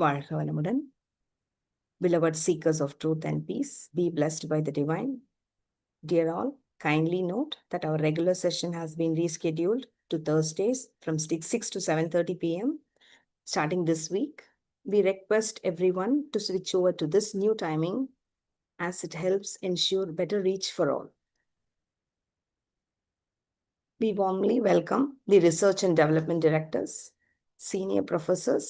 வாழ்க வளமுடன். Beloved seekers of truth and peace, be blessed by the divine. Dear all, kindly note that our regular session has been rescheduled to Thursdays from 6 to 7:30 p.m. starting this week. We request everyone to switch over to this new timing as it helps ensure better reach for all. We warmly welcome the Research and Development Directors, senior professors,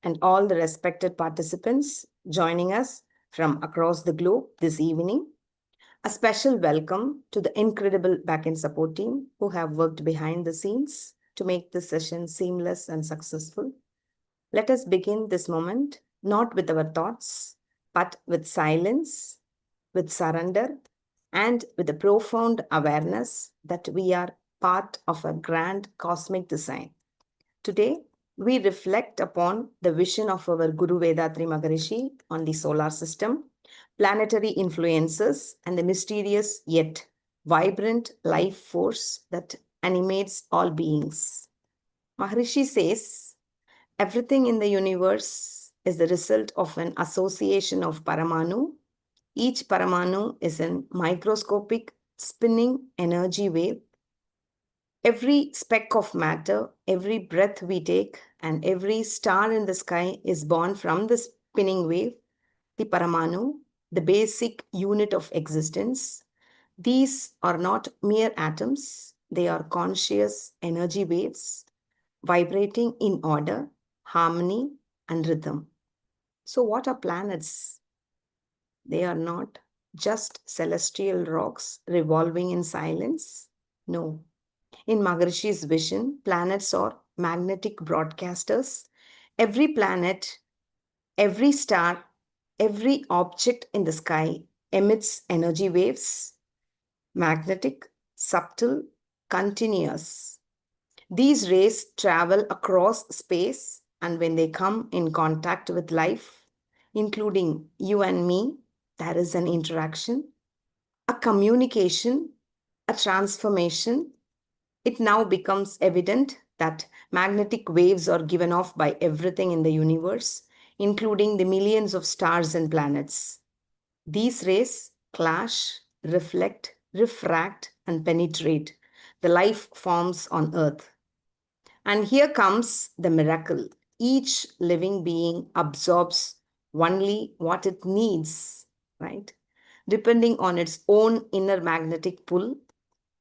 and all the respected participants joining us from across the globe this evening. A special welcome to the incredible backend support team who have worked behind the scenes to make this session seamless and successful. Let us begin this moment not with our thoughts, but with silence, with surrender, and with a profound awareness that we are part of a grand cosmic design. Today, we reflect upon the vision of our Guru Vethathiri Maharishi on the solar system, planetary influences, and the mysterious yet vibrant life force that animates all beings. Maharishi says, everything in the universe is the result of an association of Paramanu. Each Paramanu is a microscopic spinning energy wave. Every speck of matter, every breath we take, and every star in the sky is born from the spinning wave, the Paramanu, the basic unit of existence. These are not mere atoms, they are conscious energy waves, vibrating in order, harmony, and rhythm. So what are planets? They are not just celestial rocks revolving in silence. No. In Maharishi's vision, planets are magnetic broadcasters. Every planet, every star, every object in the sky emits energy waves, magnetic, subtle, continuous. These rays travel across space, and when they come in contact with life, including you and me, there is an interaction, a communication, a transformation. It now becomes evident that magnetic waves are given off by everything in the universe, including the millions of stars and planets. These rays clash, reflect, refract, and penetrate the life forms on Earth. And here comes the miracle. Each living being absorbs only what it needs, right? Depending on its own inner magnetic pull,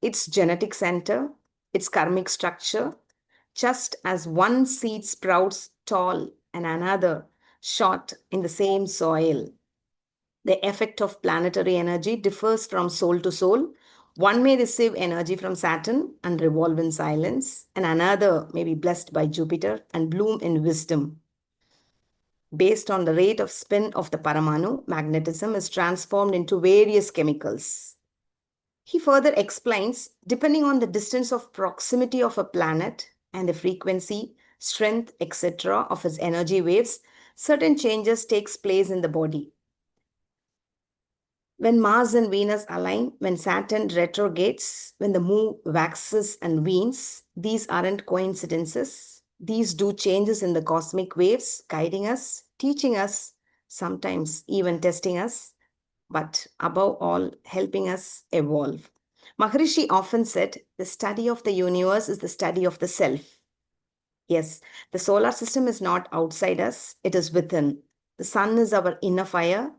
its genetic center, its karmic structure, just as one seed sprouts tall and another short in the same soil. The effect of planetary energy differs from soul to soul. One may receive energy from Saturn and revolve in silence, and another may be blessed by Jupiter and bloom in wisdom. Based on the rate of spin of the Paramanu, magnetism is transformed into various chemicals. He further explains, depending on the distance of proximity of a planet and the frequency, strength, etc. of its energy waves, certain changes takes place in the body. When Mars and Venus align, when Saturn retrogrades, when the moon waxes and wanes, these aren't coincidences. These do changes in the cosmic waves, guiding us, teaching us, sometimes even testing us, but above all, helping us evolve. Maharishi often said, the study of the universe is the study of the self. Yes, the solar system is not outside us, it is within. The sun is our inner fire.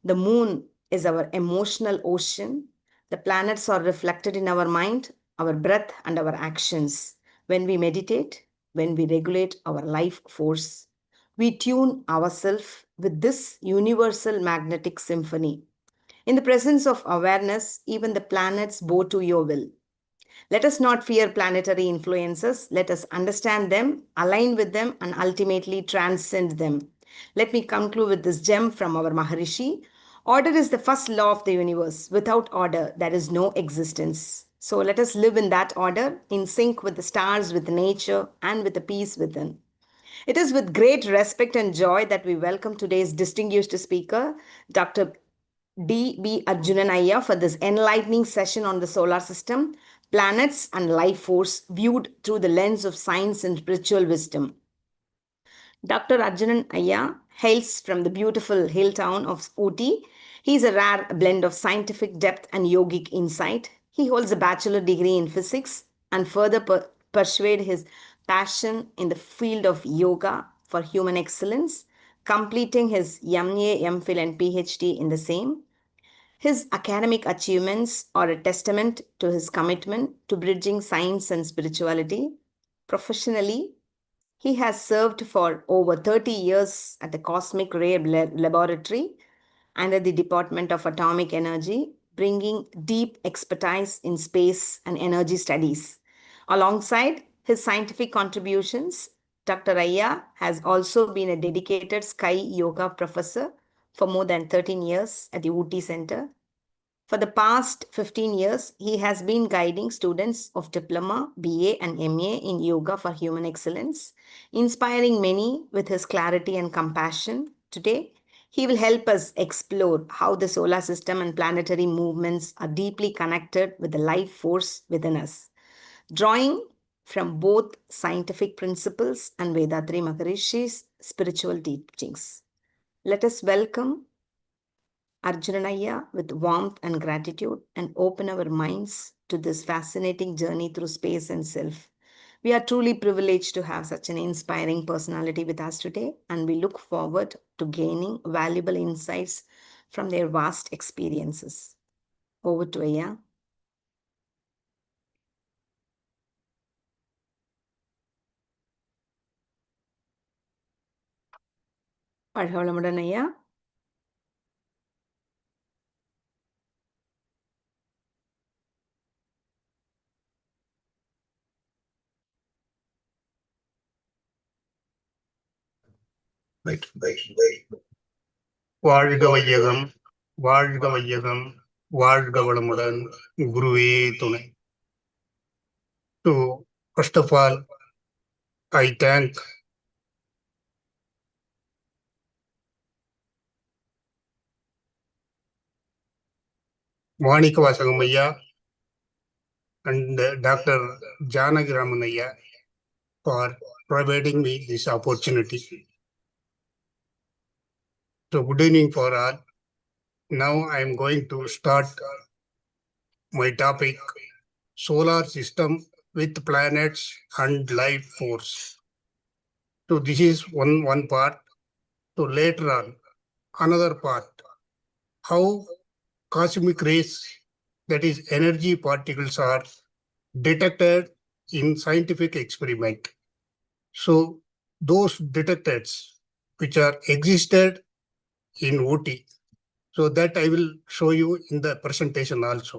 The moon is our emotional ocean. The planets are reflected in our mind, our breath, and our actions. When we meditate, when we regulate our life force, we tune ourselves with this universal magnetic symphony. In the presence of awareness, even the planets bow to your will. Let us not fear planetary influences. Let us understand them, align with them, and ultimately transcend them. Let me conclude with this gem from our Maharishi. Order is the first law of the universe. Without order, there is no existence. So let us live in that order, in sync with the stars, with nature, and with the peace within. It is with great respect and joy that we welcome today's distinguished speaker, Dr. D.B. Arjunanaya, for this enlightening session on the solar system, planets, and life force viewed through the lens of science and spiritual wisdom. Dr. Arjunan Ayya hails from the beautiful hill town of Ooty. He is a rare blend of scientific depth and yogic insight. He holds a bachelor degree in physics and further pursued his passion in the field of yoga for human excellence, completing his MA, MPhil, and PhD in the same. His academic achievements are a testament to his commitment to bridging science and spirituality. Professionally, he has served for over 30 years at the Cosmic Ray Laboratory under the Department of Atomic Energy, bringing deep expertise in space and energy studies. Alongside his scientific contributions, Dr. Ayya has also been a dedicated sky yoga professor for more than 13 years at the Ooty Center. For the past 15 years, he has been guiding students of diploma, BA, and MA in yoga for human excellence, inspiring many with his clarity and compassion. Today, he will help us explore how the solar system and planetary movements are deeply connected with the life force within us, drawing from both scientific principles and Vethathiri Maharishi's spiritual teachings. Let us welcome Arjunanaya with warmth and gratitude and open our minds to this fascinating journey through space and self. We are truly privileged to have such an inspiring personality with us today, and we look forward to gaining valuable insights from their vast experiences. Over to Aya. Padhavalamudan Aya. வாழ்க வையகம், வாழ்க வையகம், வாழ்க வளமுடன், குருவே துணை. So, first of all, I thank Manika Vasagamaya and Dr. Janaki Ramanaya for providing me this opportunity. So, good evening for all. Now I am going to start my topic, solar system with planets and life force. So, this is one part. So, later on, another part, how cosmic rays, that is energy particles, are detected in scientific experiment. So those detectors which are existed in OT, so that I will show you in the presentation also.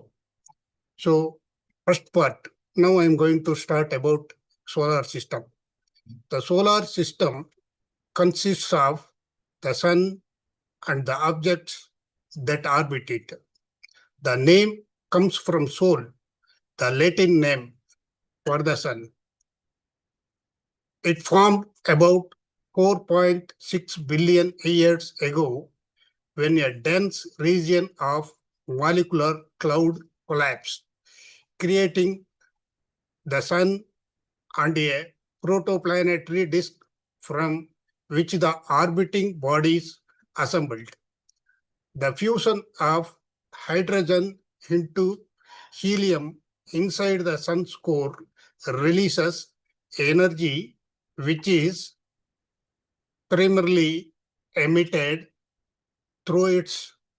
So first part, now I am going to start about solar system. The solar system consists of the sun and the objects that orbit it. The name comes from Sol, the Latin name for the sun. It formed about 4.6 billion years ago when a dense region of molecular cloud collapsed, creating the sun and a protoplanetary disk from which the orbiting bodies assembled. The fusion of hydrogen into helium inside the sun's core releases energy which is primarily emitted through its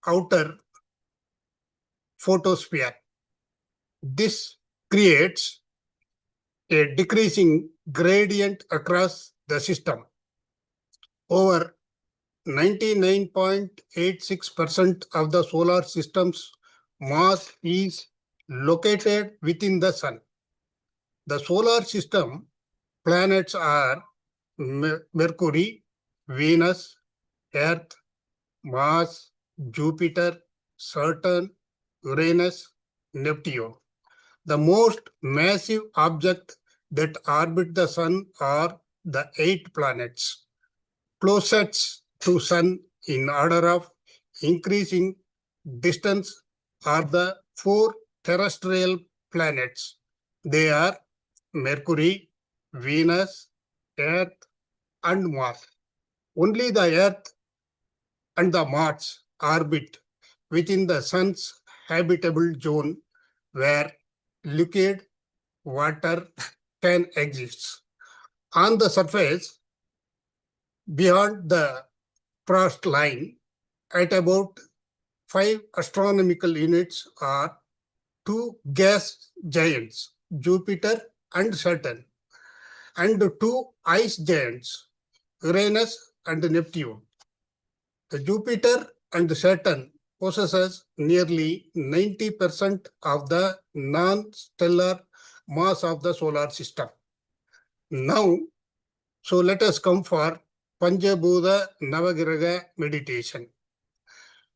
outer photosphere. This creates a decreasing gradient across the system. Over 99.86% of the solar system's mass is located within the sun. The solar system planets are Mercury, Venus, Earth, Mars, Jupiter, Saturn, Uranus, Neptune. The most massive object that orbit the sun are the 8 planets. Closest to sun in order of increasing distance are the 4 terrestrial planets. They are Mercury, Venus, Earth, and Mars. Only the Earth and the Mars orbit within the Sun's habitable zone where liquid water can exist. On the surface, beyond the frost line, at about 5 astronomical units, are two gas giants, Jupiter and Saturn, and two ice giants, Uranus and Neptune. The Jupiter and Saturn possesses nearly 90% of the non-stellar mass of the solar system. Now, so let us come for Panchabhuta Navagraha meditation.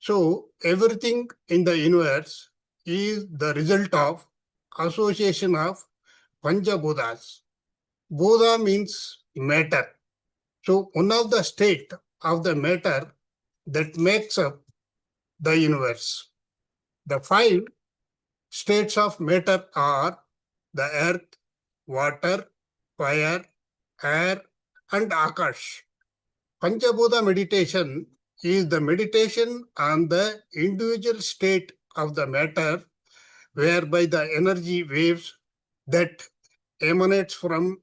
So everything in the universe is the result of association of Panchabhutas. Bhuta means matter. So one of the state of the matter that makes up the universe. The 5 states of matter are the earth, water, fire, air, and akash. Panchabhuta meditation is the meditation on the individual state of the matter, whereby the energy waves that emanates from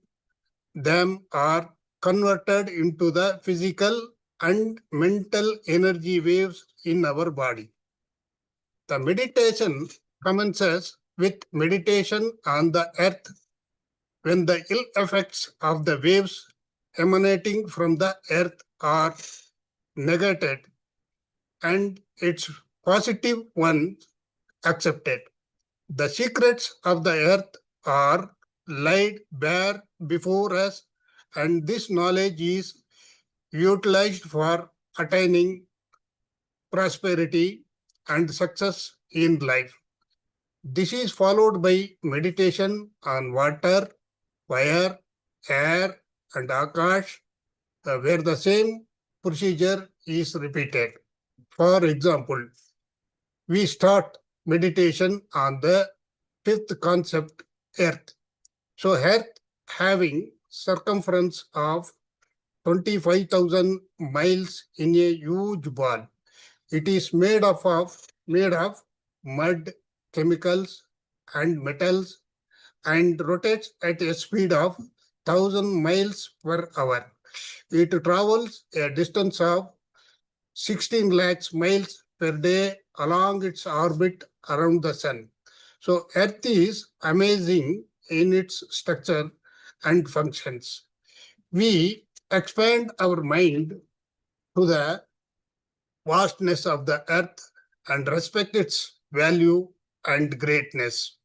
them are converted into the physical and mental energy waves in our body. The meditation commences with meditation on the earth when the ill effects of the waves emanating from the earth are negated and its positive ones accepted. The secrets of the earth are laid bare before us, and this knowledge is utilized for attaining prosperity and success in life. This is followed by meditation on water, fire, air, and akash, where the same procedure is repeated. For example, we start meditation on the 5th concept, Earth. So Earth having circumference of 25,000 miles in a huge ball. It is made of mud, chemicals, and metals, and rotates at a speed of 1,000 miles per hour. It travels a distance of 16 lakhs miles per day along its orbit around the sun. So Earth is amazing in its structure and functions. We expand our mind to the vastness of the earth and respect its value and greatness.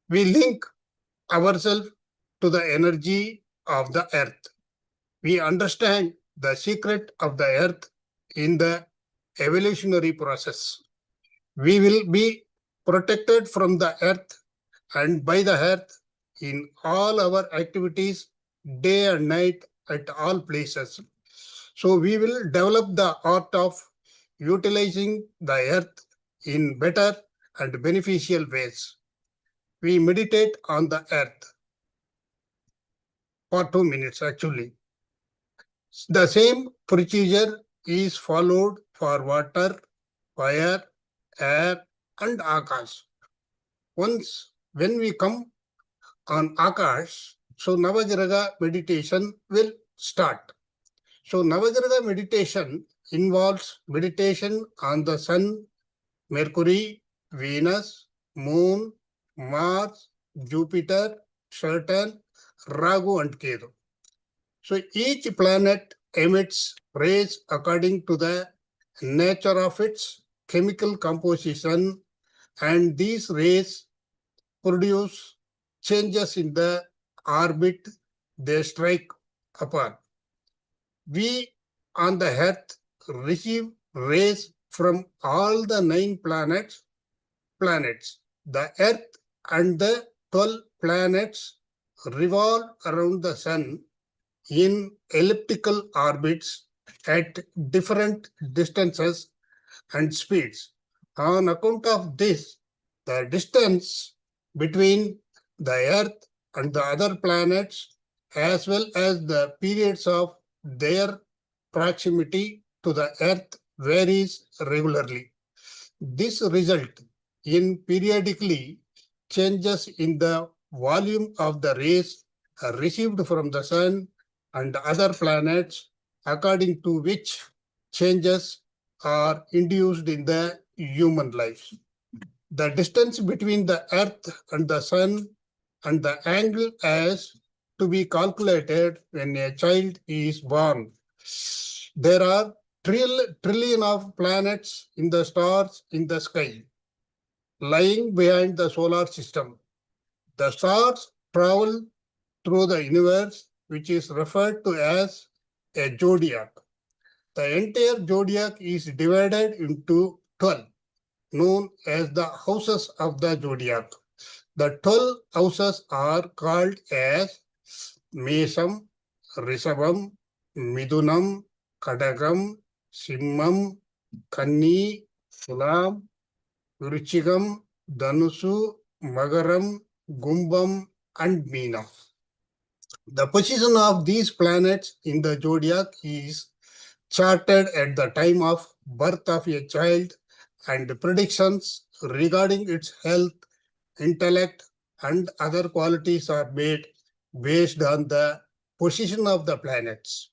We link ourselves to the energy of the earth. We understand the secret of the earth in the evolutionary process. We will be protected from the earth and by the earth in all our activities, day and night, at all places. So we will develop the art of utilizing the earth in better and beneficial ways. We meditate on the earth for 2 minutes actually. The same procedure is followed for water, fire, air, and akash. Once when we come on akash, so Navagraha meditation will start. So Navagraha meditation involves meditation on the sun, Mercury, Venus, Moon, Mars, Jupiter, Saturn, Rahu, and Ketu. So each planet emits rays according to the nature of its chemical composition, and these rays produce changes in the orbit they strike upon. We on the Earth receive rays from all the 9 planets. The Earth and the 12 planets revolve around the Sun in elliptical orbits at different distances and speeds. On account of this, the distance between the Earth and the other planets, as well as the periods of their proximity to the Earth varies regularly. This results in periodically changes in the volume of the rays received from the Sun and other planets, according to which changes are induced in the human life. The distance between the Earth and the Sun and the angle as to be calculated when a child is born. There are trillion of planets in the stars in the sky, lying behind the solar system. The stars travel through the universe, which is referred to as a zodiac. The entire zodiac is divided into 12, known as the houses of the zodiac. The 12 houses are called as Mesam, Rishabham, Midunam, Kadagam, Simmam, Kanni, Tulam, Vruchigam, Dhanusu, Magaram, Gumbam, and Meena. The position of these planets in the zodiac is charted at the time of birth of a child, and predictions regarding its health, intellect, and other qualities are made based on the position of the planets.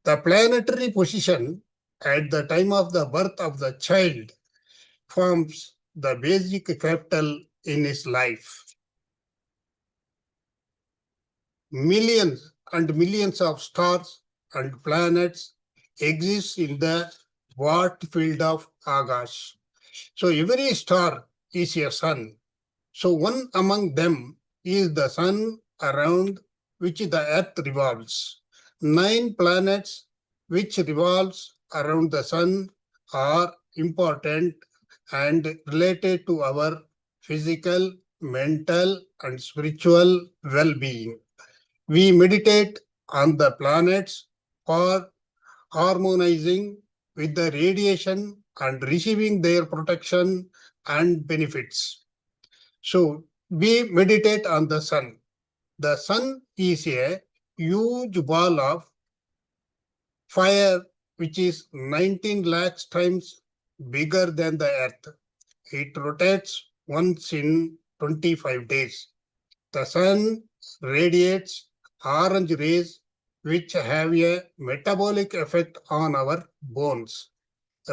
The planetary position at the time of the birth of the child forms the basic capital in his life. Millions and millions of stars and planets exist in the vast field of Agash. So every star is a sun. So one among them is the sun around which the earth revolves. 9 planets which revolves around the sun are important and related to our physical, mental, and spiritual well-being. We meditate on the planets for harmonizing with the radiation and receiving their protection and benefits. So we meditate on the sun. The sun is a huge ball of fire which is 19 lakhs times bigger than the earth. It rotates once in 25 days. The sun radiates orange rays which have a metabolic effect on our bones.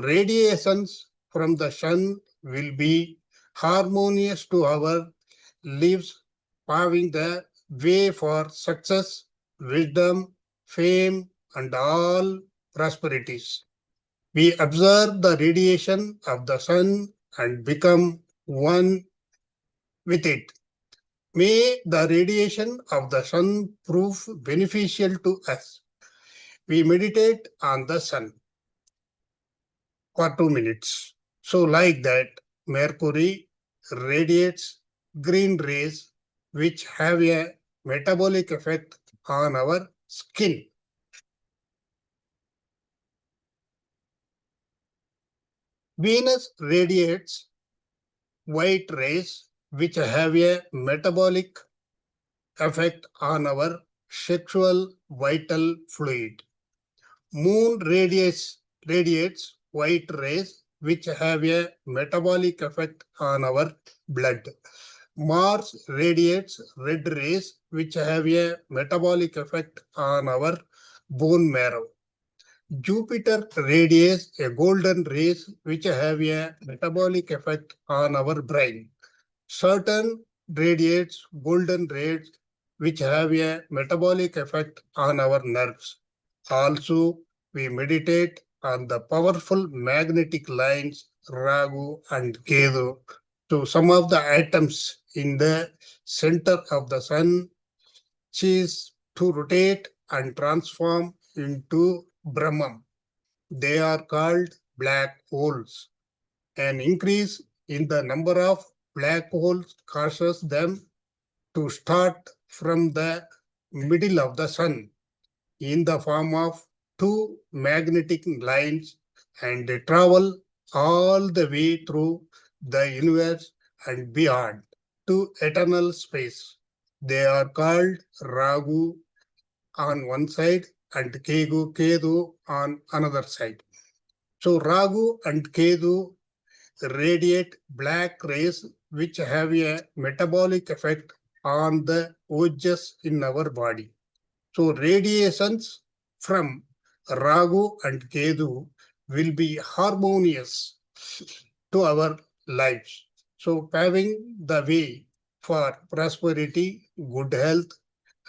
Radiations from the sun will be harmonious to our lives, paving the way for success, wisdom, fame, and all prosperities. We observe the radiation of the sun and become one with it. May the radiation of the sun prove beneficial to us. We meditate on the sun for 2 minutes. So, like that, Mercury radiates green rays which have a metabolic effect on our skin. Venus radiates white rays which have a metabolic effect on our sexual vital fluid. Moon radiates white rays which have a metabolic effect on our blood. Mars radiates red rays which have a metabolic effect on our bone marrow. Jupiter radiates a golden rays which have a metabolic effect on our brain. Saturn radiates golden rays which have a metabolic effect on our nerves. Also, we meditate on the powerful magnetic lines Ragu and Ketu. So some of the atoms in the center of the sun choose to rotate and transform into Brahman. They are called black holes. An increase in the number of black holes causes them to start from the middle of the sun in the form of 2 magnetic lines and they travel all the way through the universe and beyond to eternal space. They are called Ragu on one side and Ketu on another side. So Ragu and Ketu radiate black rays which have a metabolic effect on the ojas in our body. So radiations from Ragu and Ketu will be harmonious to our lives. So paving the way for prosperity, good health,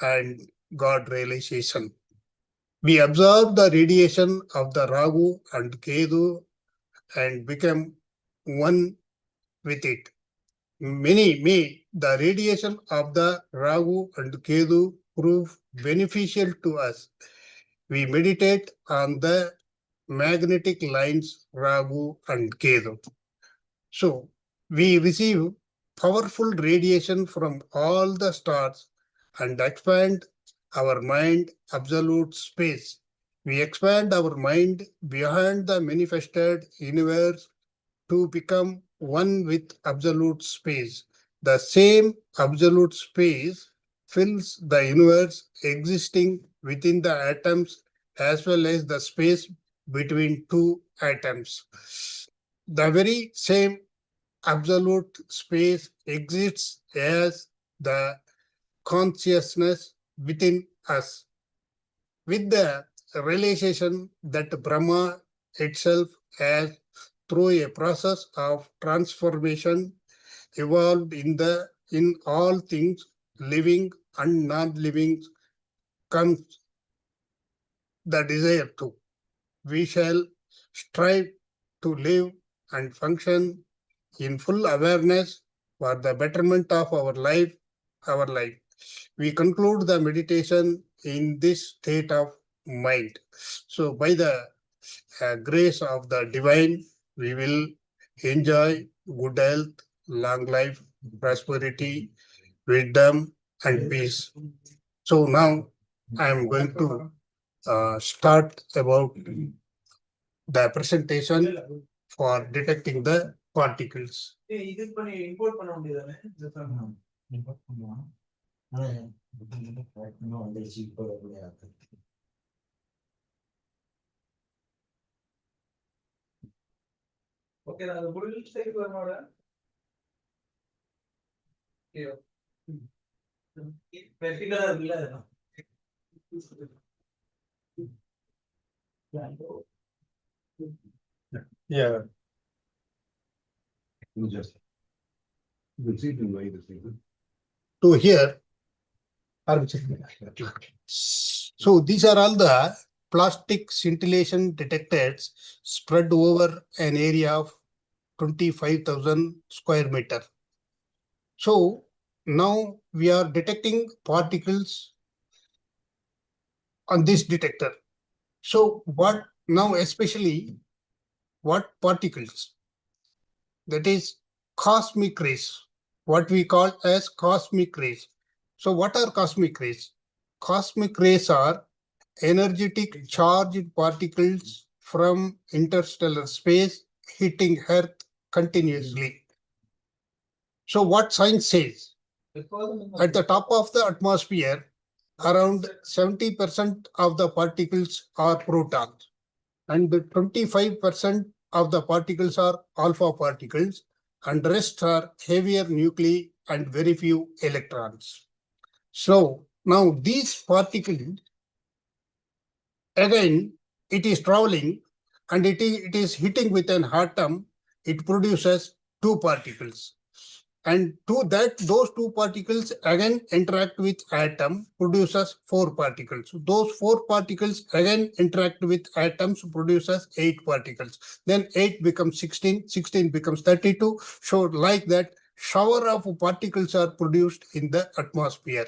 and God realization. We observe the radiation of the Ragu and Ketu and become one with it. May the radiation of the Ragu and Ketu prove beneficial to us. We meditate on the magnetic lines Ragu and Ketu. So we receive powerful radiation from all the stars and expand our mind absolute space. We expand our mind beyond the manifested universe to become one with absolute space. The same absolute space fills the universe existing within the atoms as well as the space between two atoms. The very same absolute space exists as the consciousness within us. With the realization that Brahma itself has, through a process of transformation, evolved in all things living and non-living, comes the desire to. We shall strive to live and function in full awareness for the betterment of our life. We conclude the meditation in this state of mind. So by the grace of the divine, we will enjoy good health, long life, prosperity, wisdom, and peace. So now I am going to start about the presentation for detecting the particles. Okay, yeah. To here. So these are all the plastic scintillation detectors spread over an area of 25,000 square meter. So now we are detecting particles on this detector. So what now especially what particles? That is cosmic rays, what we call as cosmic rays. So what are cosmic rays? Cosmic rays are energetic charged particles from interstellar space hitting Earth continuously. So what science says? At the top of the atmosphere, around 70% of the particles are protons and 25% of the particles are alpha particles and the rest are heavier nuclei and very few electrons. So now these particles, again, it is traveling and it is hitting with an atom, it produces two particles. And to that, those two particles again interact with atom, produces four particles. Those four particles again interact with atoms, produces 8 particles. Then 8 becomes 16, 16 becomes 32. So like that, shower of particles are produced in the atmosphere.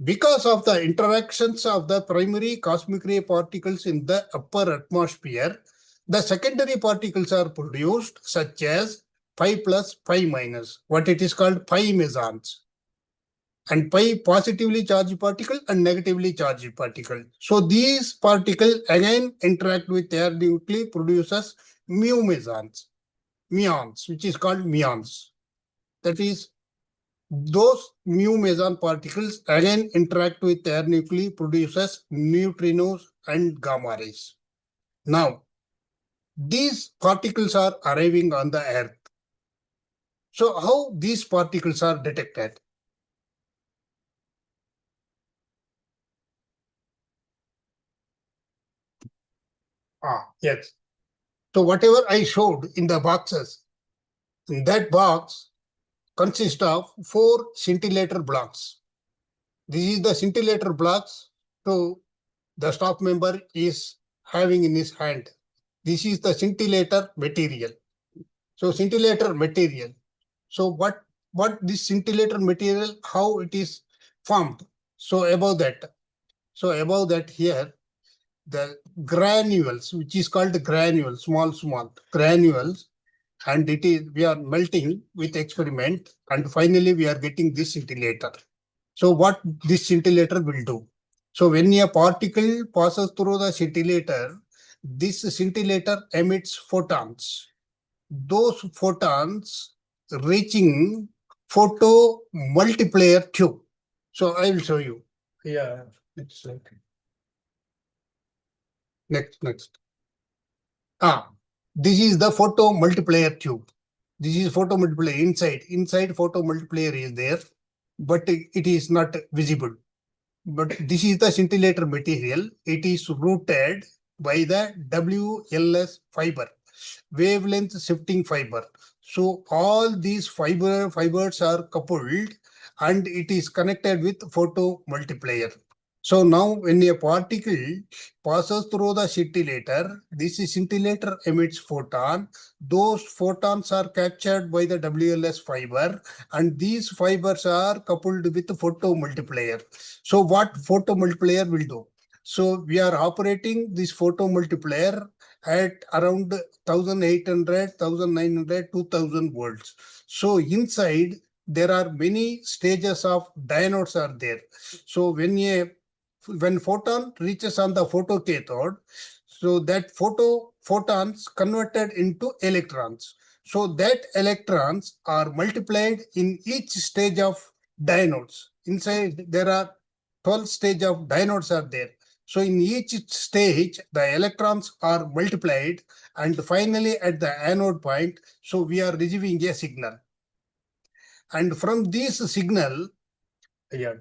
Because of the interactions of the primary cosmic ray particles in the upper atmosphere, the secondary particles are produced, such as pi plus, pi minus, what it is called pi mesons, and pi positively charged particle and negatively charged particle. So these particles again interact with their nuclei, produces mu mesons, muons, which is called muons. That is Those mu meson particles again interact with air nuclei, produces neutrinos and gamma rays. Now, these particles are arriving on the Earth. So how these particles are detected? Yes. So whatever I showed in the boxes, in that box consists of 4 scintillator blocks. This is the scintillator blocks. So the staff member is having in his hand. This is the scintillator material. So scintillator material. So what this scintillator material, how it is formed? So above that here, the granules, which is called granules, small granules, and it is we are melting with experiment, and finally we are getting this scintillator. So what this scintillator will do? So when a particle passes through the scintillator, this scintillator emits photons. Those photons reaching photo multiplier tube. So I will show you. Yeah, it's like next. This is the photo multiplier tube. This is photo multiplier inside. Inside photo multiplier is there, but it is not visible. But this is the scintillator material. It is rooted by the WLS fiber, wavelength shifting fiber. So all these fibers are coupled and it is connected with photo multiplier. So now when a particle passes through the scintillator, this scintillator emits photon. Those photons are captured by the WLS fiber and these fibers are coupled with photo multiplier. So what photo multiplier will do? So we are operating this photo multiplier at around 1800, 1900, 2000 volts. So inside there are many stages of diodes are there. So when photon reaches on the photocathode, so that photons converted into electrons. So that electrons are multiplied in each stage of diodes. Inside there are 12 stage of diodes are there. So in each stage, the electrons are multiplied and finally at the anode point, so we are receiving a signal. And from this signal, yeah,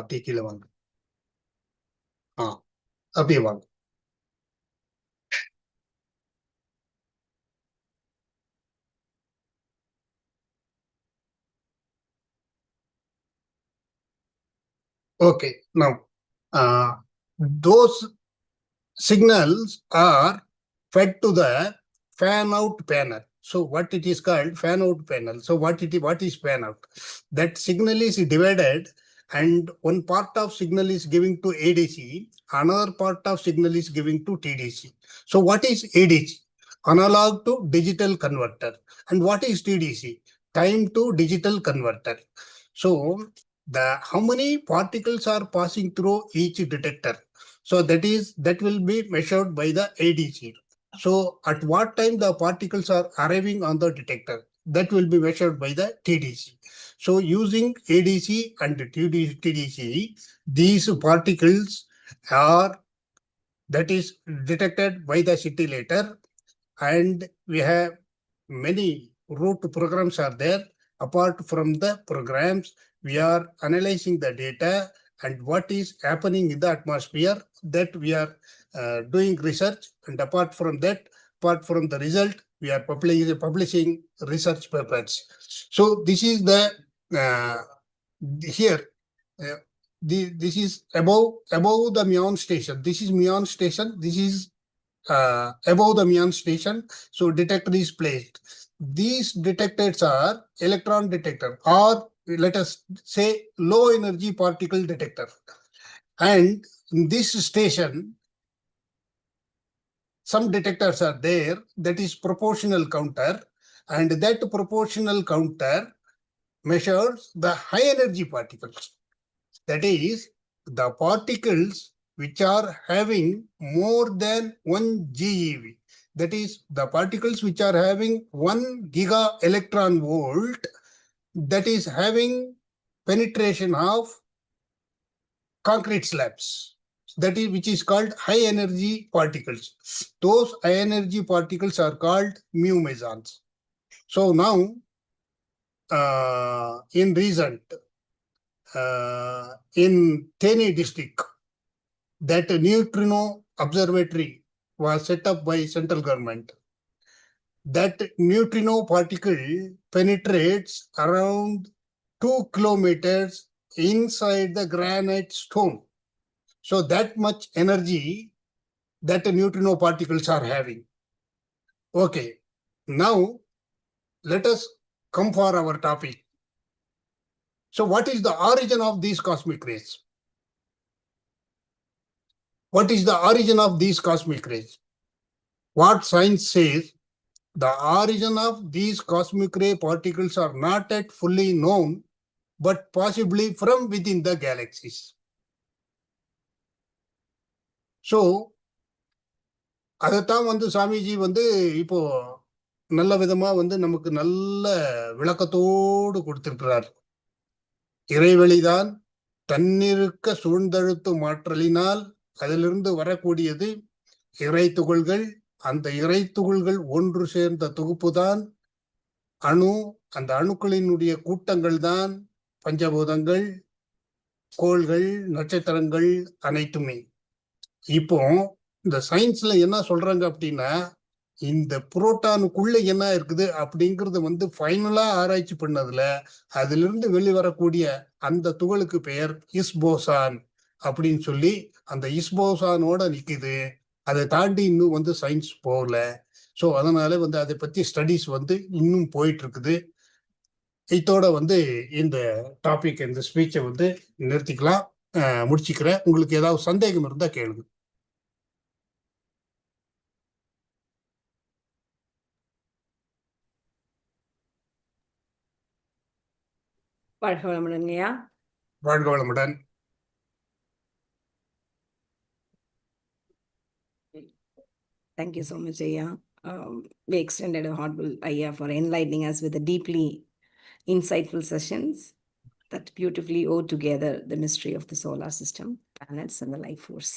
take it one. अभी one. Okay, now those signals are fed to the fan out panel. So what it is called fan out panel. So what is fan out? That signal is divided and one part of signal is giving to ADC, another part of signal is giving to TDC. So what is ADC? Analog to digital converter. And what is TDC? Time to digital converter. So the how many particles are passing through each detector? So that will be measured by the ADC. So at what time the particles are arriving on the detector, that will be measured by the TDC. So using ADC and TDC, these particles are that is detected by the scintillator, and we have many root programs are there. Apart from the programs, we are analyzing the data and what is happening in the atmosphere, that we are doing research. And apart from the result, we are publishing research papers. So this is the here. Uh, this is above the muon station. This is muon station. This is above the muon station. So detector is placed. These detectors are electron detector, or let us say low energy particle detector. And in this station, some detectors are there, that is proportional counter, and that proportional counter measures the high energy particles. That is, the particles which are having more than 1 GeV. that is the particles which are having 1 giga electron volt, that is having penetration of concrete slabs, that is which is called high energy particles. Those high energy particles are called mu mesons. So now in recent in Thane district, that neutrino observatory was set up by central government. That neutrino particle penetrates around 2 kilometers inside the granite stone. So that much energy that the neutrino particles are having. Okay, now let us come for our topic. So what is the origin of these cosmic rays? What is the origin of these cosmic rays? What science says, the origin of these cosmic ray particles are not yet fully known, but possibly from within the galaxies. So, அதைத்தான் சாமிஜி இப்போ நல்ல விதமா நமக்கு நல்ல விளக்கத்தோடு கொடுத்திருக்கிறார். இறைவெளிதான் தன்னிருக்க சூழ்ந்தழுத்தும் ஆற்றலினால் அதிலிருந்து வரக்கூடியது இறை துகள்கள். அந்த இறை துகள்கள் ஒன்று சேர்ந்த தொகுப்புதான் அணு. அந்த அணுக்களினுடைய கூட்டங்கள் தான் பஞ்சபூதங்கள், கோள்கள், நட்சத்திரங்கள் அனைத்துமே. இப்போ இந்த சயின்ஸ்ல என்ன சொல்றாங்க அப்படின்னா, இந்த புரோட்டானுக்குள்ள என்ன இருக்குது அப்படிங்கிறது ஃபைனலா ஆராய்ச்சி பண்ணதுல அதிலிருந்து வெளிவரக்கூடிய அந்த துகளுக்கு பெயர் இஸ்போசான் அப்படின்னு சொல்லி அந்த இஸ்போசானோட நிக்குது. அதை தாண்டி இன்னும் சயின்ஸ் போகல. ஸோ அதனால அதை பத்தி ஸ்டடிஸ் இன்னும் போயிட்டு இருக்குது. இதோட இந்த டாபிக் இந்த ஸ்பீச்சை நிறுத்திக்கலாம், முடிச்சுக்கிறேன். உங்களுக்கு ஏதாவது சந்தேகம் இருந்தா கேளுங்க. வாழ்க வளமுடன்யா. வாழ்க வளமுடன். Thank you so much, Aya. We extended a heartfelt Aya for enlightening us with the deeply insightful sessions that beautifully owe together the mystery of the solar system, planets, and the life force.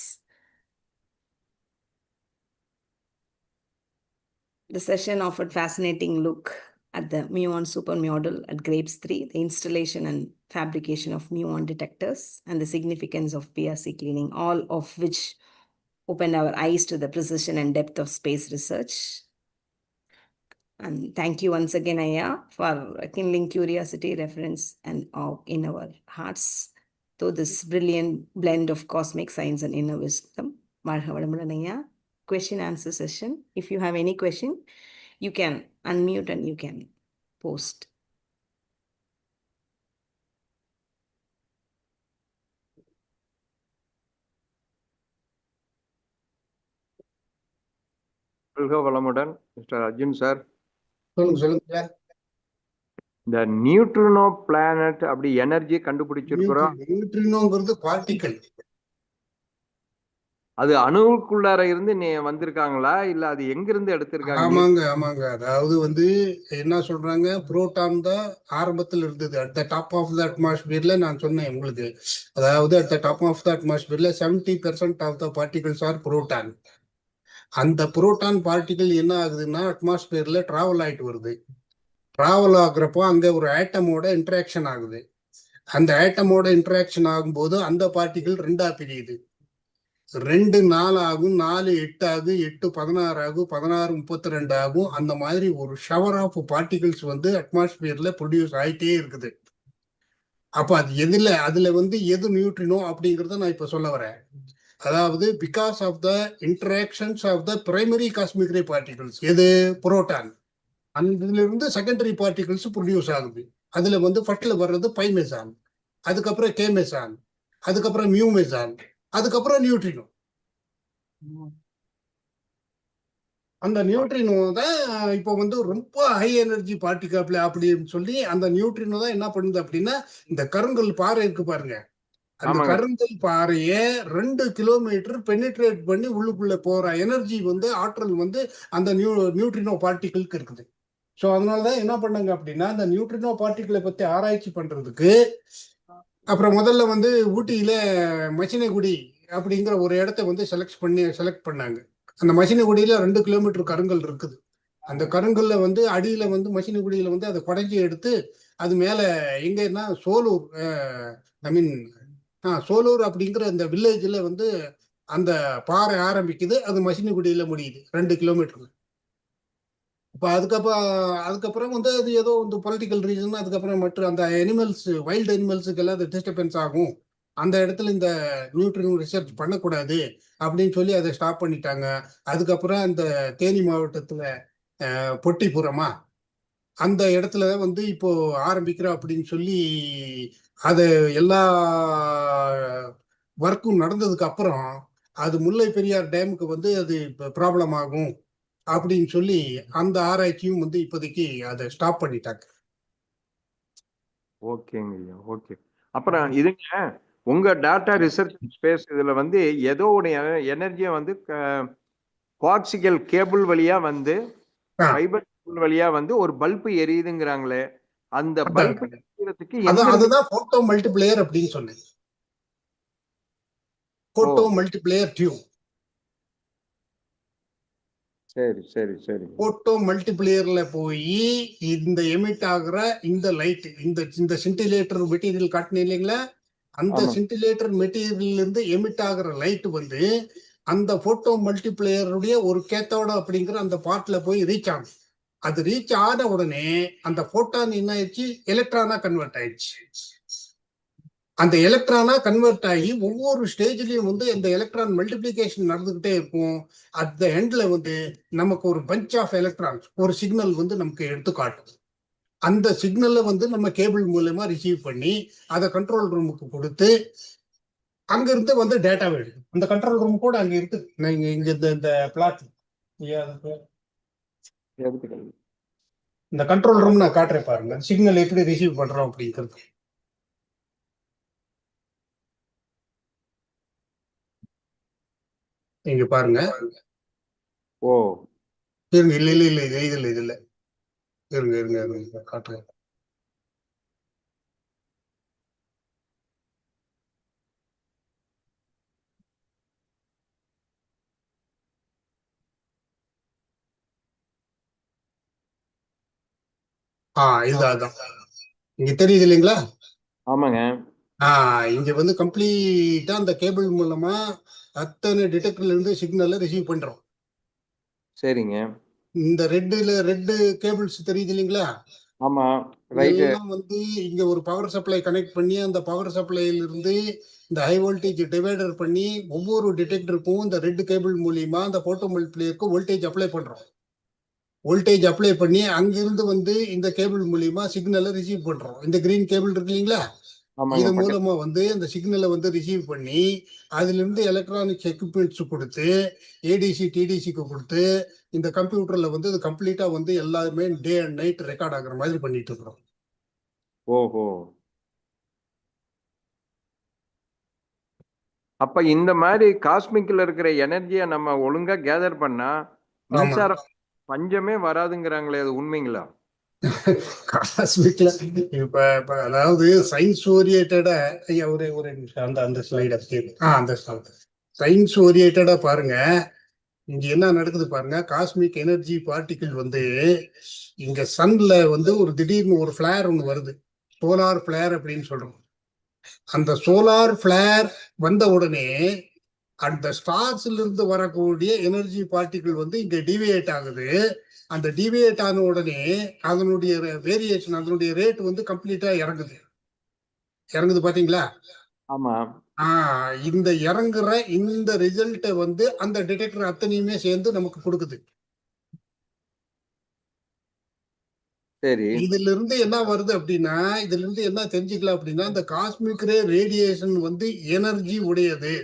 The session offered fascinating look at the muon supermodel at Grapes 3, the installation and fabrication of muon detectors, and the significance of PRC cleaning, all of which opened our eyes to the precision and depth of space research. And thank you once again, Aya, for kindling curiosity, reference, and awe in our hearts to this brilliant blend of cosmic science and inner wisdom. வாழ்க வளமுடன், Aya. Question answer session. If you have any question, you can unmute and you can post. வாழ்க வளமுடன் mister Arjun sir. சொல்லுங்க. இந்த neutrino planet அப்படி energy கண்டுபிடிச்சிருக்கிறோம். நியூட்ரினோங்கிறது particle. அது அணுவுக்குள்ளார இருந்து வந்திருக்காங்களா இல்ல அது எங்க இருந்து எடுத்திருக்காங்க? ஆமாங்க. அதாவது என்ன சொல்றாங்க, புரோட்டான் தான் ஆரம்பத்தில் இருந்தது. At the top of the அட்மாஸ்பியர்ல நான் சொன்னேன் உங்களுக்கு. அதாவது at the top of the அட்மாஸ்பியர்ல 70% of the particles are proton. அந்த புரோட்டான் பார்ட்டிகல் என்ன ஆகுதுன்னா அட்மாஸ்பியர்ல டிராவல் ஆயிட்டு வருது. டிராவல் ஆகுறப்போ அங்க ஒரு ஆட்டமோட இன்டராக்ஷன் ஆகுது. அந்த ஆட்டமோட இன்டராக்ஷன் ஆகும்போது அந்த பார்ட்டிகல் 2ஆ பிரியுது. 2 4 ஆகும், 4 8 ஆகும், 8 16 ஆகும், 16 32 ஆகும். அந்த மாதிரி ஒரு ஷவர் ஆஃப் பார்ட்டிகல்ஸ் அட்மாஸ்பியர்ல ப்ரொடியூஸ் ஆயிட்டே இருக்குது. அப்ப அது அதுல எது நியூட்ரினோ அப்படிங்கறத நான் இப்ப சொல்ல வரேன். அதாவது because of the interactions of the primary cosmic ray particles, எது புரோட்டான், அதுல இருந்து செகண்டரி பார்ட்டிகல்ஸ் ப்ரொடியூஸ் ஆகுது. அதுல ஃபர்ஸ்ட்ல வர்றது பை மெசான், அதுக்கப்புறம் கே மெசான், அதுக்கப்புறம் மியூ மெசான், அதுக்கப்புறம் நியூட்ரினோ. அந்த நியூட்ரினோ தான் இப்போ ரொம்ப ஹை எனர்ஜி பார்ட்டிகல் அப்படின்னு சொல்லி அந்த நியூட்ரினோ தான் என்ன பண்ணுது அப்படின்னா, இந்த கருங்கல் பாறை இருக்கு பாருங்க, அந்த கருங்கல் பாறையை 2 கிலோமீட்டர் பெனிட்ரேட் பண்ணி உள்ளுக்குள்ள போற எனர்ஜி வந்து ஆற்றல் வந்து அந்த நியூட்ரினோ பார்ட்டிகிளுக்கு இருக்குது. ஸோ அதனாலதான் என்ன பண்ணாங்க அப்படின்னா அந்த நியூட்ரினோ பார்ட்டிகிளை பத்தி ஆராய்ச்சி பண்றதுக்கு அப்புறம் முதல்ல வந்து ஊட்டியில மச்சினைக்குடி அப்படிங்கிற ஒரு இடத்த வந்து செலக்ட் பண்ணாங்க. அந்த மச்சினைக்குடியில 2 கிலோமீட்டர் கருங்கல் இருக்குது. அந்த கருங்கல்ல வந்து அடியில வந்து மச்சினைக்குடியில வந்து அதை குடைஞ்சி எடுத்து அது மேல எங்கன்னா சோலூர் ஐ மீன் சோலூர் அப்படிங்கிற அந்த வில்லேஜ்ல வந்து அந்த பாறை ஆரம்பிக்குது, அது மச்சினைக்குடியில முடியுது 2 கிலோமீட்டர். இப்போ அதுக்கப்புறம் வந்து அது ஏதோ வந்து பொலிட்டிக்கல் ரீசன், அதுக்கப்புறம் மற்ற அந்த அனிமல்ஸ் வைல்டு அனிமல்ஸுக்கு எல்லாம் அது டிஸ்டர்பன்ஸ் ஆகும், அந்த இடத்துல இந்த நியூட்ரின் ரிசர்ச் பண்ணக்கூடாது அப்படின்னு சொல்லி அதை ஸ்டாப் பண்ணிட்டாங்க. அதுக்கப்புறம் அந்த தேனி மாவட்டத்துல பொட்டிப்புறமா அந்த இடத்துல வந்து இப்போ ஆரம்பிக்கிறோம் அப்படின்னு சொல்லி அது எல்லா ஒர்க்கும் நடந்ததுக்கு அப்புறம் அது முல்லை பெரியார் டேமுக்கு வந்து அது ப்ராப்ளம் ஆகும் அப்படின்னு சொல்லி அந்த ஆராய்ச்சியும் வந்து இப்போதைக்கு அதை ஸ்டாப் பண்ணிட்டாங்க. ஓகேங்க ஐயா, ஓகே. அப்புறம் இதுங்க உங்க டாட்டா ரிசர்ச் ஸ்பேஸ் இதுல வந்து ஏதோ ஒரு எனர்ஜியை வந்து கோஆக்சியல் கேபிள் வழியா வந்து ஃபைபர் கேபிள் வழியா வந்து ஒரு பல்பு எரியுதுங்கிறாங்களே, அந்த பல்பு எரியறதுக்கு அதுதான் போட்டோ மல்டிப்ளேயர் அப்படின்னு சொன்னேன். Photo multiplayer tube. சரி சரி சரி. போட்டோ மல்டிப்ளேயர்ல போய் இந்த எமிட் ஆகுற இந்த லைட், இந்த சிண்டிலேட்டர் மெட்டீரியல் காட்டினேன் இல்லைங்களா, அந்த சிண்டிலேட்டர் மெட்டீரியல் இருந்து எமிட் ஆகுற லைட் வந்து அந்த போட்டோ மல்டிப்ளேயருடைய ஒரு கேத்தோட அப்படிங்கிற அந்த பார்ட்ல போய் ரீச் ஆகும். அது ரீச் ஆன உடனே அந்த போட்டான் என்ன ஆயிடுச்சு, எலக்ட்ரானா கன்வெர்ட் ஆயிடுச்சு. அந்த எலக்ட்ரானா கன்வெர்ட் ஆகி ஒவ்வொரு ஸ்டேஜ்லயும் வந்து இந்த எலக்ட்ரான் மல்டிபிளிகேஷன் நடந்துகிட்டே இருக்கும். அட் த எண்ட்ல வந்து நமக்கு ஒரு பஞ்ச் ஆஃப் எலக்ட்ரான்ஸ் ஒரு சிக்னல் வந்து நமக்கு எடுத்து காட்டும். அந்த சிக்னலை வந்து நம்ம கேபிள் மூலமா ரிசீவ் பண்ணி அதை கண்ட்ரோல் ரூமுக்கு கொடுத்து அங்கிருந்து வந்து டேட்டா எடுக்கும். அந்த கண்ட்ரோல் ரூம் கூட அங்க இருக்கு. நீங்க இங்க இந்த பிளாட் இந்த கண்ட்ரோல் ரூம் நான் காட்டுறேன் பாருங்க, சிக்னல் எப்படி ரிசீவ் பண்றோம் அப்படிங்கிறது. இங்க பாருங்க. ஓ இருங்க, இல்ல இல்ல இல்ல இது இல்ல இது இல்ல, இருங்க இருங்க இருங்க காட்டுறேன். இதுதான் இங்க தெரியுது இல்லைங்களா? ஆமாங்க. இங்க வந்து கம்ப்ளீட்டா அந்த கேபிள் மூலமா அத்தனை டிடெக்டர்ல இருந்து சிக்னலை ரிசீவ் பண்றோம். சரிங்க. இந்த ரெட் கேபிள்ஸ் தெரியுது இல்லைங்களா? ஆமா, இதெல்லாம் வந்து இங்க ஒரு பவர் சப்ளை கனெக்ட் பண்ணி அந்த பவர் சப்ளைல இருந்து இந்த ஹை வோல்டேஜ் டிவைடர் பண்ணி ஒவ்வொரு டிடெக்டருக்கும் இந்த ரெட் கேபிள் மூலியமா அந்த போட்டோ மல்டிப்ளேயருக்கு வோல்டேஜ் அப்ளை பண்றோம். வோல்டேஜ் அப்ளை பண்ணி அங்கிருந்து வந்து இந்த கேபிள் மூலியமா சிக்னலை ரிசீவ் பண்றோம். இந்த கிரீன் கேபிள் இருக்கு இல்லைங்களா, இது மூலமா வந்து அந்த சிக்னலை வந்து ரிசீவ் பண்ணி அதுல இருந்து எலக்ட்ரானிக்ஸ் எக்யூப்மெண்ட்ஸ் கொடுத்து ஏடிசி டிடிசிக்கு கொடுத்து இந்த கம்ப்யூட்டர்ல வந்து இது கம்ப்ளீட்டா வந்து எல்லாருமே டே அண்ட் நைட் ரெக்கார்ட் ஆகுற மாதிரி பண்ணிட்டு இருக்கிறோம். ஓஹோ. அப்ப இந்த மாதிரி காஸ்மிக்ல இருக்கிற எனர்ஜியை நம்ம ஒழுங்கா கேதர் பண்ணா மின்சார பஞ்சமே வராதுங்கிறாங்களே, அது உண்மைங்களா? காஸ்மிக்ல இப்ப அதாவது சயின்ஸ் ஓரியன்டா ஒரு நிமிஷம் அந்த ஸ்லைட் அந்த சயின்ஸ் ஓரியன்டா பாருங்க. இங்க என்ன நடக்குது பாருங்க. காஸ்மிக் எனர்ஜி பார்ட்டிகிள் வந்து இங்க சன்ல வந்து ஒரு திடீர்னு ஒரு ஃபிளேர் ஒன்று வருது, சோலார் ஃபிளேர் அப்படின்னு சொல்றோம். அந்த சோலார் ஃபிளேர் வந்த உடனே அந்த ஸ்டார்ஸ்ல இருந்து வரக்கூடிய எனர்ஜி பார்ட்டிகிள் வந்து இங்க டிவியேட் ஆகுது. அந்த டிவியேட் ஆன உடனே அதனுடைய வேரியேஷன், அதனுடைய ரேட் வந்து கம்ப்ளீட்டா இறங்குது பாத்தீங்களா? ஆமா. இந்த இறங்குற இந்த ரிசல்ட்டை வந்து அந்த டிடெக்டர் அத்தனையுமே சேர்ந்து நமக்கு கொடுக்குது. சரி. இதுல இருந்து என்ன வருது அப்படின்னா, இதுல இருந்து என்ன தெரிஞ்சுக்கலாம் அப்படின்னா, இந்த காஸ்மிக் ரே ரேடியேஷன் வந்து எனர்ஜி உடையது.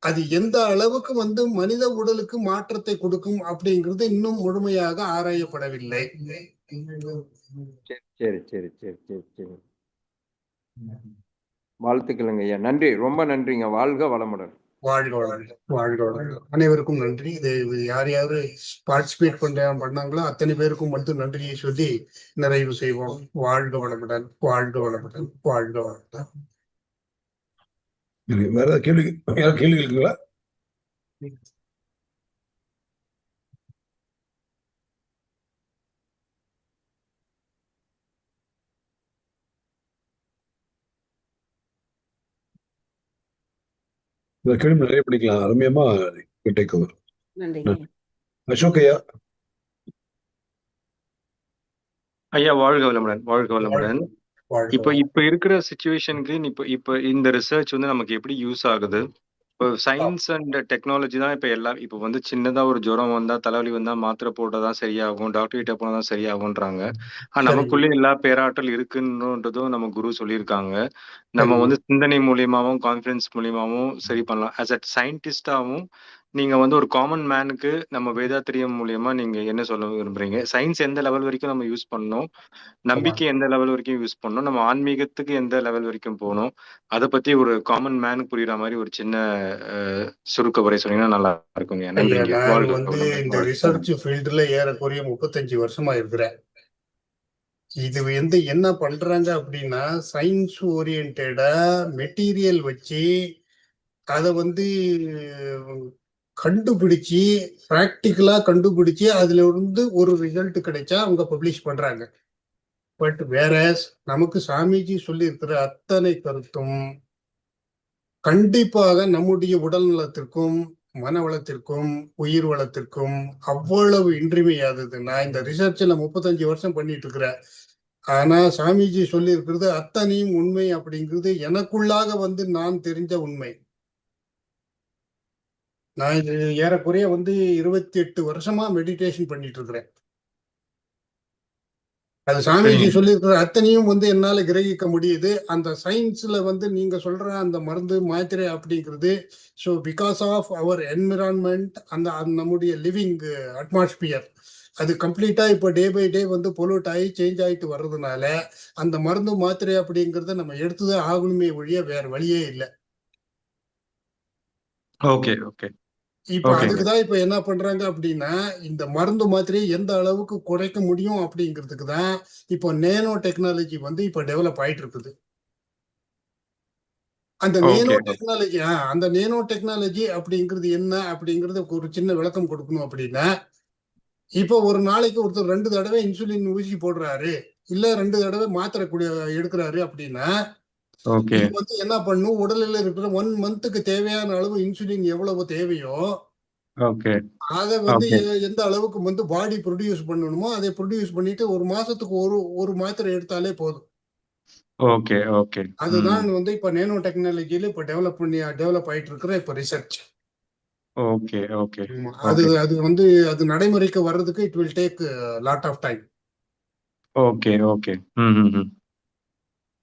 அது எந்த அளவுக்கு வந்து மனித உடலுக்கு மாற்றத்தை கொடுக்கும் அப்படிங்கிறது இன்னும் முழுமையாக ஆராயப்படவில்லை. சரி சரி சரி சரி சரி. வாழ்த்துக்களுங்க ஐயா. நன்றி, ரொம்ப நன்றிங்க. வாழ்க வளமுடன். வாழ்க வளமுடன். வாழ்க வளமுடன். அனைவருக்கும் நன்றி. இது யார் யாரு பார்ட்டிசிபேட் பண்ணாங்களோ அத்தனை பேருக்கும் மட்டும் நன்றியை சொல்லி நிறைவு செய்வோம். வாழ்க வளமுடன். வாழ்க வளமுடன். வாழ்க வளமுடன். வேற ஏதாவது கேள்வி இருக்குங்களா? இந்த கேள்வி நிறைய படிக்கலாம். அருமையமா டேக் ஓவர். அசோக் ஐயா. ஐயா வாழ்க வளமுடன். வாழ்க வளமுடன். இப்ப இருக்கிற சிச்சுவேஷனுக்கு இப்ப இந்த ரிசர்ச் வந்து நமக்கு எப்படி யூஸ் ஆகுது? இப்போ சயின்ஸ் அண்ட் டெக்னாலஜி தான் இப்ப எல்லாம். இப்போ வந்து சின்னதா ஒரு ஜுரம் வந்தா, தலைவலி வந்தா மாத்திரை போட்டாதான் சரியாகும், டாக்டர் கிட்ட போனாதான் சரியாகும்ன்றாங்க. நமக்குள்ளே எல்லா பேராற்றல் இருக்குன்றதும் நம்ம குரு சொல்லியிருக்காங்க. நம்ம வந்து சிந்தனை மூலியமாவும் கான்ஃபிடன்ஸ் மூலியமாவும் சரி பண்ணலாம். ஆஸ் அ சயின்டிஸ்டாவும் நீங்க வந்து ஒரு காமன் மேனுக்கு நம்ம வேதாத்திரியம் மூலியமா நீங்க என்ன சொல்ல விரும்புறீங்க? சயின்ஸ் எந்த லெவல் வரைக்கும் நம்ம யூஸ் பண்ணணும், நம்பிக்கை எந்த லெவல் வரைக்கும் யூஸ் பண்ணணும், நம்ம ஆன்மீகத்துக்கு எந்த லெவல் வரைக்கும் போகணும், அதை பத்தி ஒரு காமன் மேனுக்கு புரியுற மாதிரி ஒரு சின்ன சுருக்க உரை சொன்னீங்கன்னா நல்லா இருக்குங்க. நன்றிங்க. நான் வந்து இந்த ரிசர்ச் ஃபீல்டுல ஏறக்குறைய 35 வருஷமா இருக்கிறேன். இது வந்து என்ன பண்றாங்க அப்படின்னா, சயின்ஸ் ஓரியன்டா மெட்டீரியல் வச்சு அதை வந்து கண்டுபிடிச்சு பிராக்டிக்கலா கண்டுபிடிச்சு அதுல இருந்து ஒரு ரிசல்ட் கிடைச்சா அவங்க பப்ளிஷ் பண்றாங்க. பட் வேற நமக்கு சாமிஜி சொல்லி இருக்கிற அத்தனை கருத்தும் கண்டிப்பாக நம்முடைய உடல் நலத்திற்கும் மன வளத்திற்கும் உயிர் வளத்திற்கும் அவ்வளவு இன்றியமையாதது. நான் இந்த ரிசர்ச்ல 35 வருஷம் பண்ணிட்டு இருக்கிறேன். ஆனா சாமிஜி சொல்லி இருக்கிறது அத்தனையும் உண்மை அப்படிங்கிறது எனக்குள்ளாக வந்து நான் தெரிஞ்ச உண்மை. நான் இது ஏறக்குறைய வந்து 28 வருஷமா மெடிடேஷன் பண்ணிட்டு இருக்கிறேன். அது சாமிஜி சொல்லி இருக்கிற அத்தனையும் வந்து என்னால கிரகிக்க முடியுது. அந்த சயின்ஸ்ல வந்து நீங்க சொல்ற அந்த மருந்து மாத்திரை அப்படிங்கிறது, so because of our environment, அந்த நம்முடைய லிவிங் அட்மாஸ்பியர் அது கம்ப்ளீட்டா இப்போ டே பை டே வந்து பொல்யூட் ஆகி சேஞ்ச் ஆகிட்டு வர்றதுனால அந்த மருந்து மாத்திரை அப்படிங்கறத நம்ம எடுத்துதான் ஆகணுமே ஒழிய வேற வழியே இல்லை. Okay okay. இப்ப அதுக்குதான் இப்ப என்ன பண்றாங்க அப்படின்னா, இந்த மருந்து மாத்திரையை எந்த அளவுக்கு குறைக்க முடியும் அப்படிங்கிறதுக்கு தான் இப்போ நேனோ டெக்னாலஜி வந்து இப்ப டெவலப் ஆயிட்டு இருக்குது. அந்த நேனோ டெக்னாலஜி அப்படிங்கிறது என்ன அப்படிங்கறது ஒரு சின்ன விளக்கம் கொடுக்கணும் அப்படின்னா, இப்போ ஒரு நாளைக்கு ஒருத்தர் 2 தடவை இன்சுலின் ஊசி போடுறாரு, இல்ல 2 தடவை மாத்திரை எடுக்கிறாரு அப்படின்னா, இது வந்து என்ன பண்ணும், உடலில் இருக்கிற 1 மந்த்துக்கு தேவையான அளவு இன்சுலின் எவ்வளவு தேவையோ அதை வந்து எந்த அளவுக்கு வந்து பாடி ப்ரொடியூஸ் பண்ணணுமோ அதை ப்ரொடியூஸ் பண்ணிட்டு ஒரு மாசத்துக்கு ஒரு மாத்திரை எடுத்தாலே போதும். Okay okay. அதுதான் வந்து இப்ப நேனோ டெக்னாலஜில இப்ப டெவலப் ஆயிட்டு இருக்கிற இப்ப ரிசர்ச். Okay okay. அது வந்து அது நடைமுறைக்கு வர்றதுக்கு it will take lot of time. Okay okay.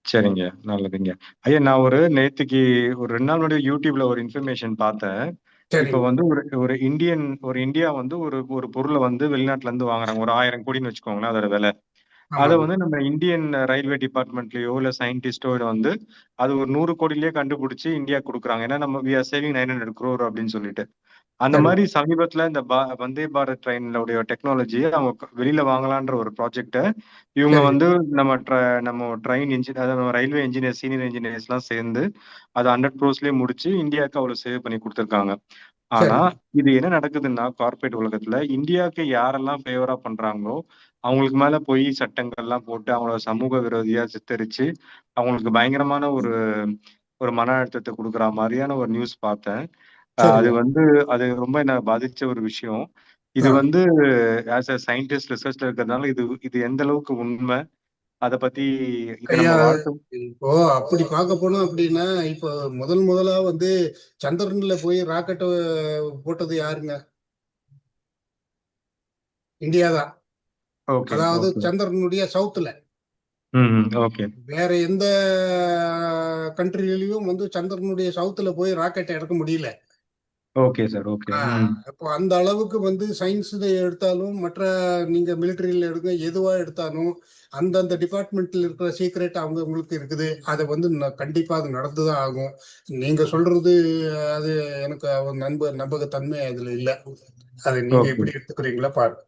சரிங்க, நல்லதுங்க ஐயா. நான் நேத்துக்கு ஒரு 2 நாள் முன்னாடி யூடியூப்ல ஒரு இன்ஃபர்மேஷன் பார்த்தேன். இப்ப வந்து ஒரு இந்தியா வந்து ஒரு பொருளை வந்து வெளிநாட்டுல இருந்து வாங்குறாங்க. ஒரு 1000 கோடின்னு வச்சுக்கோங்களேன் அதோட விலை. அதை வந்து நம்ம இந்தியன் ரயில்வே டிபார்ட்மெண்ட்லயோ இல்ல சயின்டிஸ்டோ வந்து அது ஒரு 100 கோடியிலேயே கண்டுபிடிச்சு இந்தியா கொடுக்குறாங்க. ஏன்னா நம்ம we are saving 900 crore அப்படின்னு சொல்லிட்டு. அந்த மாதிரி சமீபத்துல இந்த வந்தே பாரத் ட்ரெயினோட டெக்னாலஜி அவங்க வெளியில வாங்கலான்ற ஒரு ப்ராஜெக்ட இவங்க வந்து நம்ம ட்ரெயின் இன்ஜின், அதாவது நம்ம ரயில்வே இன்ஜினியர் சீனியர் இன்ஜினியர்ஸ் எல்லாம் சேர்ந்து அதை 100 crores முடிச்சு இந்தியாவுக்கு அவ்வளவு சேவ் பண்ணி கொடுத்துருக்காங்க. ஆனா இது என்ன நடக்குதுன்னா, கார்பரேட் உலகத்துல இந்தியாவுக்கு யாரெல்லாம் ஃபேவரா பண்றாங்களோ அவங்களுக்கு மேல போய் சட்டங்கள் எல்லாம் போட்டு அவங்களோட சமூக விரோதியா சித்தரிச்சு அவங்களுக்கு பயங்கரமான ஒரு மன அழுத்தத்தை கொடுக்குற மாதிரியான ஒரு நியூஸ் பார்த்தேன். அது ரொம்ப என்ன பாதிச்ச ஒரு விஷயம். இது வந்து ஆஸ் அ சயின்டிஸ்ட் ரிசர்ச்ல இருக்கிறதுனால இது எந்த அளவுக்கு உண்மை, அதை பத்தி இப்போ அப்படி பார்க்க போனோம் அப்படின்னா, இப்போ முதலா வந்து சந்திரன்ல போய் ராக்கெட்டை போட்டது யாருங்க? இந்தியா தான். அதாவது சந்திரனுடைய சவுத்துல. வேற எந்த கண்ட்ரிலையும் வந்து சந்திரனுடைய சவுத்துல போய் ராக்கெட்டை இறக்க முடியல. Okay sir. ஓகே. அப்போ அந்த அளவுக்கு வந்து சயின்ஸ் எடுத்தாலும் மற்ற நீங்க மிலிட்டரியில எடுங்க எதுவா எடுத்தாலும் அந்தந்த டிபார்ட்மெண்ட்ல இருக்கிற சீக்ரெட் உங்களுக்கு இருக்குது. அதை வந்து கண்டிப்பா அது நடந்துதான் ஆகும். நீங்க சொல்றது அது எனக்கு நம்பகத்தன்மை அதுல இல்ல. அதை நீங்க எப்படி எடுத்துக்கிறீங்களா பாருங்க.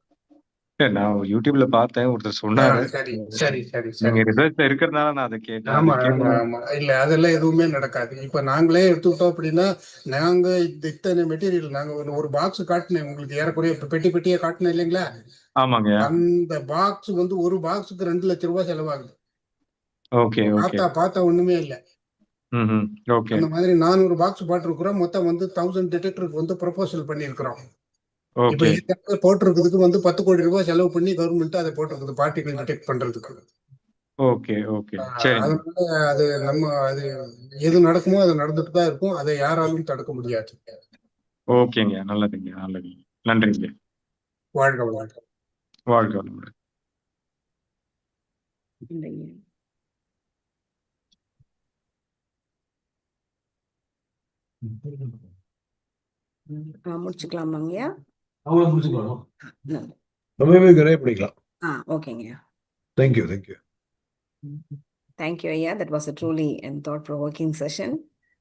நான் யூடியூப்ல பார்த்தேன், ஒருத்தர் சொன்னாரு. சரி சரி சரி சரி. நீங்க ரிசர்ச்ல இருக்கிறதுனால நான் அதை கேட்டேன். ஆமா ஆமா ஆமா. இல்ல அதெல்லாம் எதுவுமே நடக்காது. இப்ப நாங்களே எடுத்துக்கிட்டோம் அப்படின்னா, நாங்க இத்தனை மெட்டீரியல் நாங்க ஒரு பாக்ஸ் காட்டினேன் உங்களுக்கு, ஏறக்குறைய பெட்டி பெட்டியா காட்டினேன் இல்லைங்களா? ஆமாங்க. அந்த பாக்ஸ் வந்து ஒரு பாக்ஸுக்கு 2 லட்சம் ரூபாய் செலவாகுது. Okay okay. பார்த்தா ஒண்ணுமே இல்ல. ஓகே. அந்த மாதிரி 400 பாக்ஸ் போட்டிருக்கிறோம். மொத்தம் வந்து 1000 டிடெக்டருக்கு வந்து ப்ரொபோசல் பண்ணியிருக்கிறோம். இப்ப ஓகே. ஏற்கனவே போட்டிருக்கிறதுக்கு வந்து 10 கோடி ரூபாய் செலவு பண்ணி கவர்மெண்ட் அதை போட்டிருக்குது பார்ட்டிகல் டிடெக்ட் பண்றதுக்கு. Okay okay. சரிங்க. அதனால அது அது எது நடக்குமோ அது நடந்துட்டு தான் இருக்கும். அதை யாராலும் தடுக்க முடியாது. ஓகேங்க. நல்லதுங்க நல்லதுங்க. நன்றிங்க. வாழ்க வாழ்க. வாழ்க வளமுடன். முடிச்சுக்கலாமாங்கய்யா? ரொம்பவே நிறைய படிக்கலாம். ஓகேங்கய்யா. Thank you thank you. Thank you, Aya. That was a truly and thought-provoking session.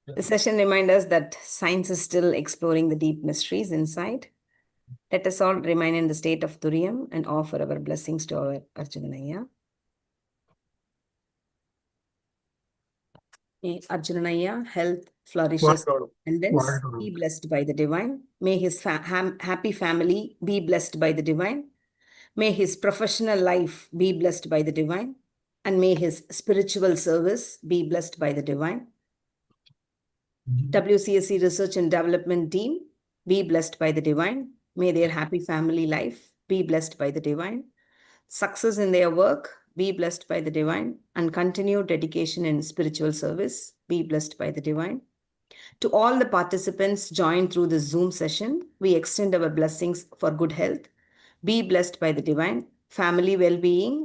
The session reminds us that science is still exploring the deep mysteries inside. Let us all remain in the state of Turiyam and offer our blessings to our Arjunanaya. May Arjunanaya health flourishes and be blessed by the divine. May his happy family be blessed by the divine. May his professional life be blessed by the divine. And may his spiritual service be blessed by the divine. WCSC Research and Development Team be blessed by the divine. May their happy family life be blessed by the divine. Success in their work be blessed by the divine. And continued dedication in spiritual service be blessed by the divine. To all the participants joined through this Zoom session, we extend our blessings for good health. Be blessed by the divine, family well-being,